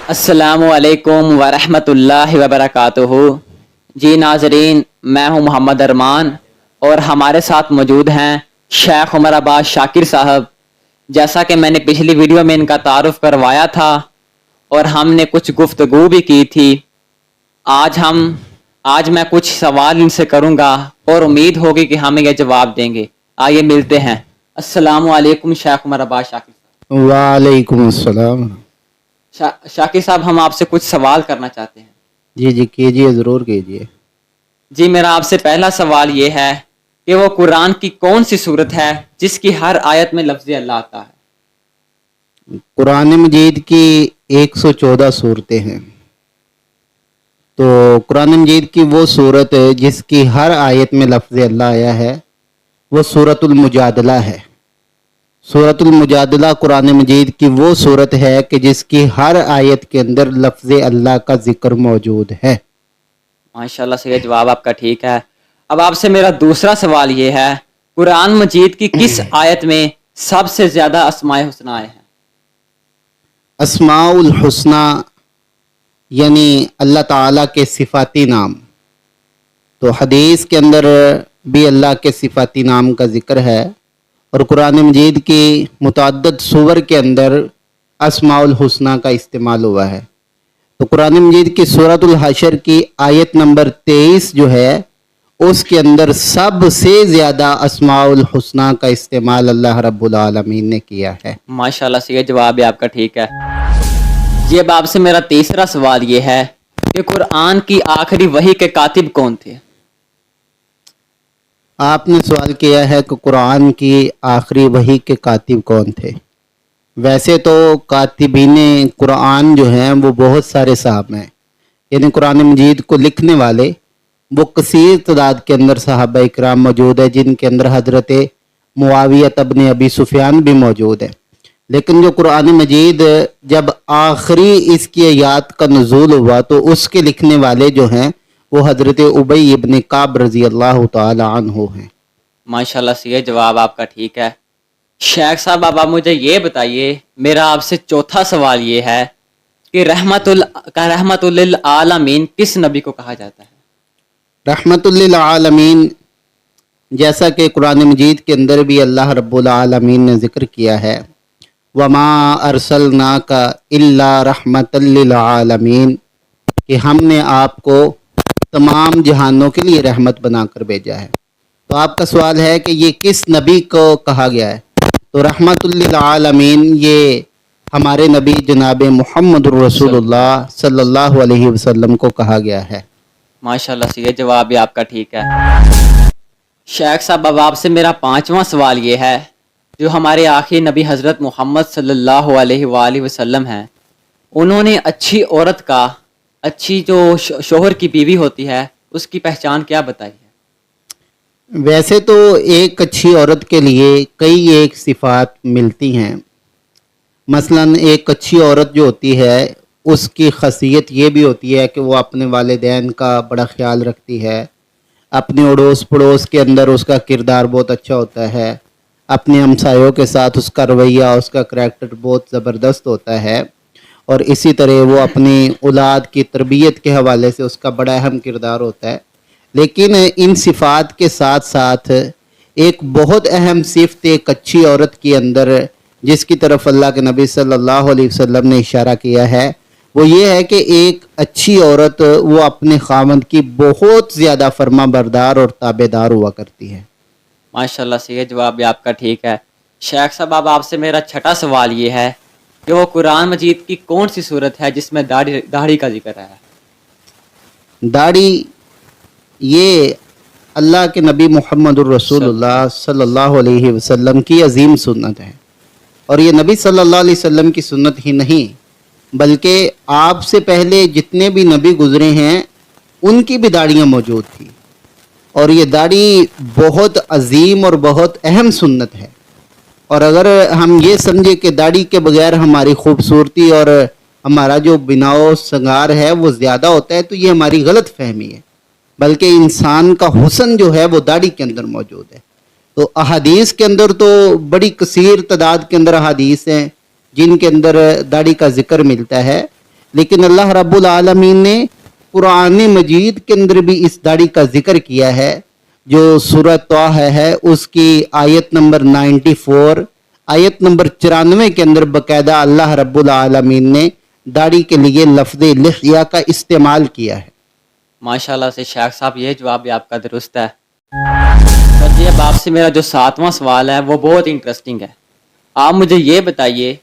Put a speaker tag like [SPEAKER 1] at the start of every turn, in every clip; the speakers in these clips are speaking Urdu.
[SPEAKER 1] السلام علیکم ورحمۃ اللہ وبرکاتہ۔ جی ناظرین، میں ہوں محمد ارمان اور ہمارے ساتھ موجود ہیں شیخ عمر عباس شاکر صاحب۔ جیسا کہ میں نے پچھلی ویڈیو میں ان کا تعارف کروایا تھا اور ہم نے کچھ گفتگو بھی کی تھی، آج میں کچھ سوال ان سے کروں گا اور امید ہوگی کہ ہمیں یہ جواب دیں گے۔ آئیے ملتے ہیں۔ السلام علیکم شیخ عمر عباس شاکر صاحب۔
[SPEAKER 2] وعلیکم السلام۔
[SPEAKER 1] شاکر صاحب، ہم آپ سے کچھ سوال کرنا چاہتے ہیں۔
[SPEAKER 2] جی کیجیے، ضرور کیجیے۔
[SPEAKER 1] جی، میرا آپ سے پہلا سوال یہ ہے کہ وہ قرآن کی کون سی صورت ہے جس کی ہر آیت میں لفظ اللہ آتا ہے؟
[SPEAKER 2] قرآن مجید کی 114 صورتیں ہیں، تو قرآن مجید کی وہ صورت جس کی ہر آیت میں لفظ اللہ آیا ہے وہ سورۃ المجادلہ ہے۔ سورۃ المجادلہ قرآن مجید کی وہ صورت ہے کہ جس کی ہر آیت کے اندر لفظ اللہ کا ذکر موجود ہے۔
[SPEAKER 1] ماشاءاللہ سے یہ جواب آپ کا ٹھیک ہے۔ اب آپ سے میرا دوسرا سوال یہ ہے، قرآن مجید کی کس آیت میں سب سے زیادہ اسماء حسنی آئے ہیں؟
[SPEAKER 2] اسماء الحسنی یعنی اللہ تعالیٰ کے صفاتی نام، تو حدیث کے اندر بھی اللہ کے صفاتی نام کا ذکر ہے، اور قرآن مجید کی متعدد سور کے اندر اسماء الحسنی کا استعمال ہوا ہے۔ تو قرآن مجید کی سورۃ الحشر کی آیت نمبر 23 جو ہے اس کے اندر سب سے زیادہ اسماء الحسنی کا استعمال اللہ رب العالمین نے کیا ہے۔
[SPEAKER 1] ماشاءاللہ سے یہ جواب بھی آپ کا ٹھیک ہے۔ یہ اب آپ سے میرا تیسرا سوال یہ ہے کہ قرآن کی آخری وحی کے کاتب کون تھے؟
[SPEAKER 2] آپ نے سوال کیا ہے کہ قرآن کی آخری وحی کے کاتب کون تھے۔ ویسے تو کاتبین قرآن جو ہیں وہ بہت سارے صاحب ہیں، یعنی قرآن مجید کو لکھنے والے وہ کثیر تعداد کے اندر صحابہ اکرام موجود ہیں، جن کے اندر حضرت معاویہ ابن ابی سفیان بھی موجود ہے۔ لیکن جو قرآن مجید جب آخری اس کی آیات کا نزول ہوا تو اس کے لکھنے والے جو ہیں وہ حضرت ابی ابن کعب رضی اللہ تعالی عنہ ہیں۔
[SPEAKER 1] ماشاءاللہ سے یہ جواب آپ کا ٹھیک ہے۔ شیخ صاحب، اب آپ مجھے یہ بتائیے، میرا آپ سے چوتھا سوال یہ ہے کہ رحمت للعالمین کس نبی کو کہا جاتا ہے؟
[SPEAKER 2] رحمت للعالمین، جیسا کہ قرآن مجید کے اندر بھی اللہ رب العالمین نے ذکر کیا ہے، وما ارسلناک الا رحمت للعالمین، کہ ہم نے آپ کو تمام جہانوں کے لیے رحمت بنا کر بھیجا ہے۔ تو آپ کا سوال ہے کہ یہ کس نبی کو کہا گیا ہے؟ تو رحمت للعالمین یہ ہمارے نبی جناب محمد الرسول اللہ صلی اللہ علیہ وسلم کو کہا گیا ہے۔
[SPEAKER 1] ماشاءاللہ سے یہ جواب بھی آپ کا ٹھیک ہے۔ شیخ صاحب، اب آپ سے میرا پانچواں سوال یہ ہے، جو ہمارے آخری نبی حضرت محمد صلی اللہ علیہ وآلہ وسلم ہیں، انہوں نے اچھی عورت کا، اچھی جو شوہر کی بیوی ہوتی ہے، اس کی پہچان کیا بتائی ہے؟
[SPEAKER 2] ویسے تو ایک اچھی عورت کے لیے کئی ایک صفات ملتی ہیں۔ مثلا ایک اچھی عورت جو ہوتی ہے اس کی خاصیت یہ بھی ہوتی ہے کہ وہ اپنے والدین کا بڑا خیال رکھتی ہے، اپنے اڑوس پڑوس کے اندر اس کا کردار بہت اچھا ہوتا ہے، اپنے ہمسایوں کے ساتھ اس کا رویہ، اس کا کریکٹر بہت زبردست ہوتا ہے، اور اسی طرح وہ اپنی اولاد کی تربیت کے حوالے سے اس کا بڑا اہم کردار ہوتا ہے۔ لیکن ان صفات کے ساتھ ساتھ ایک بہت اہم صفت ایک اچھی عورت کے اندر جس کی طرف اللہ کے نبی صلی اللہ علیہ وسلم نے اشارہ کیا ہے، وہ یہ ہے کہ ایک اچھی عورت وہ اپنے خاوند کی بہت زیادہ فرما بردار اور تابع دار ہوا کرتی ہے۔
[SPEAKER 1] ماشاءاللہ سے یہ جواب بھی آپ کا ٹھیک ہے۔ شیخ صاحب، اب آپ سے میرا چھٹا سوال یہ ہے کہ وہ قرآن مجید کی کون سی صورت ہے جس میں داڑھی کا ذکر ہے؟
[SPEAKER 2] داڑھی یہ اللہ کے نبی محمد الرسول اللہ صلی اللہ علیہ وسلم کی عظیم سنت ہے، اور یہ نبی صلی اللہ علیہ وسلم کی سنت ہی نہیں بلکہ آپ سے پہلے جتنے بھی نبی گزرے ہیں ان کی بھی داڑیاں موجود تھیں، اور یہ داڑھی بہت عظیم اور بہت اہم سنت ہے۔ اور اگر ہم یہ سمجھے کہ داڑھی کے بغیر ہماری خوبصورتی اور ہمارا جو بناؤ سنگار ہے وہ زیادہ ہوتا ہے تو یہ ہماری غلط فہمی ہے، بلکہ انسان کا حسن جو ہے وہ داڑھی کے اندر موجود ہے۔ تو احادیث کے اندر تو بڑی کثیر تعداد کے اندر احادیث ہیں جن کے اندر داڑھی کا ذکر ملتا ہے، لیکن اللہ رب العالمین نے قرآن مجید کے اندر بھی اس داڑھی کا ذکر کیا ہے، جو سورہ طٰہٰ ہے اس کی آیت نمبر 94، آیت نمبر 94 کے اندر باقاعدہ اللہ رب العالمین نے داڑھی کے لیے لفظ لحیہ کا استعمال کیا ہے۔
[SPEAKER 1] ماشاءاللہ سے شیخ صاحب یہ جواب بھی آپ کا درست ہے۔ سر جی اب آپ سے میرا جو 7واں سوال ہے وہ بہت انٹرسٹنگ ہے۔ آپ مجھے یہ بتائیے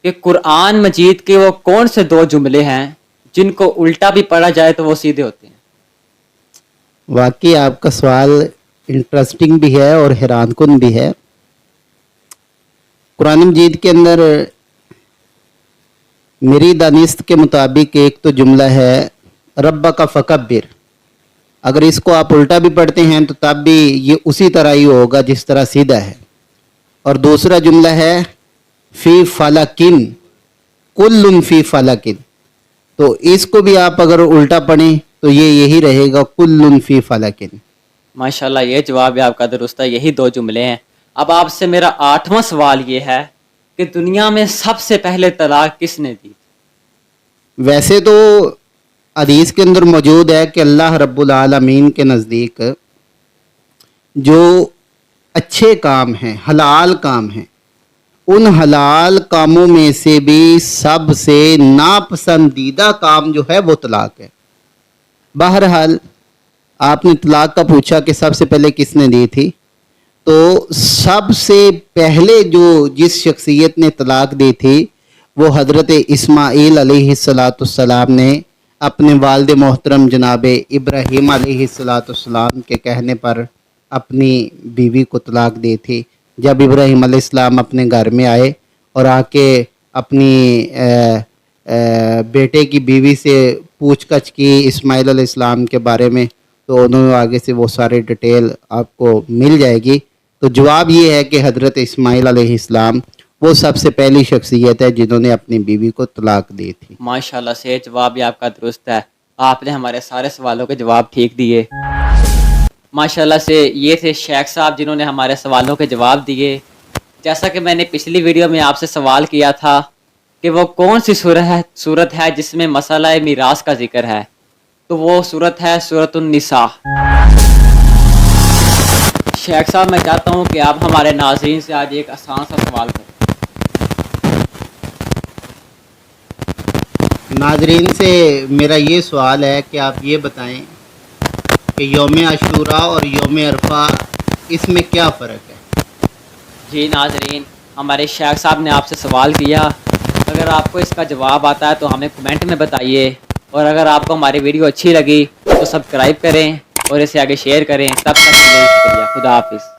[SPEAKER 1] کہ قرآن مجید کے وہ کون سے 2 جملے ہیں جن کو الٹا بھی پڑھا جائے تو وہ سیدھے ہوتے ہیں؟
[SPEAKER 2] واقعی آپ کا سوال انٹرسٹنگ بھی ہے اور حیران کن بھی ہے۔ قرآن مجید کے اندر میری دانست کے مطابق ایک تو جملہ ہے ربک فکبر، اگر اس کو آپ الٹا بھی پڑھتے ہیں تو تب بھی یہ اسی طرح ہی ہوگا جس طرح سیدھا ہے۔ اور دوسرا جملہ ہے فی فلکن کل فی فلکن، تو اس کو بھی آپ اگر الٹا پڑھیں تو یہ یہی رہے گا کل فی فلکن۔
[SPEAKER 1] ماشاءاللہ یہ جواب بھی آپ کا درست ہے، یہی 2 جملے ہیں۔ اب آپ سے میرا 8واں سوال یہ ہے کہ دنیا میں سب سے پہلے طلاق کس نے دی؟
[SPEAKER 2] ویسے تو حدیث کے اندر موجود ہے کہ اللہ رب العالمین کے نزدیک جو اچھے کام ہیں، حلال کام ہیں، ان حلال کاموں میں سے بھی سب سے ناپسندیدہ کام جو ہے وہ طلاق ہے۔ بہرحال آپ نے طلاق کا پوچھا کہ سب سے پہلے کس نے دی تھی، تو سب سے پہلے جو جس شخصیت نے طلاق دی تھی وہ حضرت اسماعیل علیہ السلام نے اپنے والد محترم جناب ابراہیم علیہ السلام کے کہنے پر اپنی بیوی کو طلاق دی تھی۔ جب ابراہیم علیہ السلام اپنے گھر میں آئے اور آ کے اپنی بیٹے کی بیوی سے پوچھ گچھ کی اسماعیل علیہ السلام کے بارے میں، تو انہوں نے آگے سے وہ سارے ڈیٹیل آپ کو مل جائے گی۔ تو جواب یہ ہے کہ حضرت اسماعیل علیہ السلام وہ سب سے پہلی شخصیت ہے جنہوں نے اپنی بیوی کو طلاق دی تھی۔
[SPEAKER 1] ماشاءاللہ سے جواب بھی آپ کا درست ہے، آپ نے ہمارے سارے سوالوں کے جواب ٹھیک دیے۔ ماشاءاللہ سے یہ تھے شیخ صاحب جنہوں نے ہمارے سوالوں کے جواب دیے۔ جیسا کہ میں نے پچھلی ویڈیو میں آپ سے سوال کیا تھا کہ وہ کون سی صورت ہے جس میں مسئلہ میراث کا ذکر ہے، تو وہ صورت ہے سورۃ النساء۔ شیخ صاحب میں چاہتا ہوں کہ آپ ہمارے ناظرین سے آج ایک آسان سا سوال کریں۔
[SPEAKER 2] ناظرین سے میرا یہ سوال ہے کہ آپ یہ بتائیں کہ یوم عاشوراء اور یوم عرفہ اس میں کیا فرق ہے؟
[SPEAKER 1] جی ناظرین، ہمارے شیخ صاحب نے آپ سے سوال کیا، اگر آپ کو اس کا جواب آتا ہے تو ہمیں کمنٹ میں بتائیے، اور اگر آپ کو ہماری ویڈیو اچھی لگی تو سبسکرائب کریں اور اسے آگے شیئر کریں۔ تب تک کے لیے شکریہ، خدا حافظ۔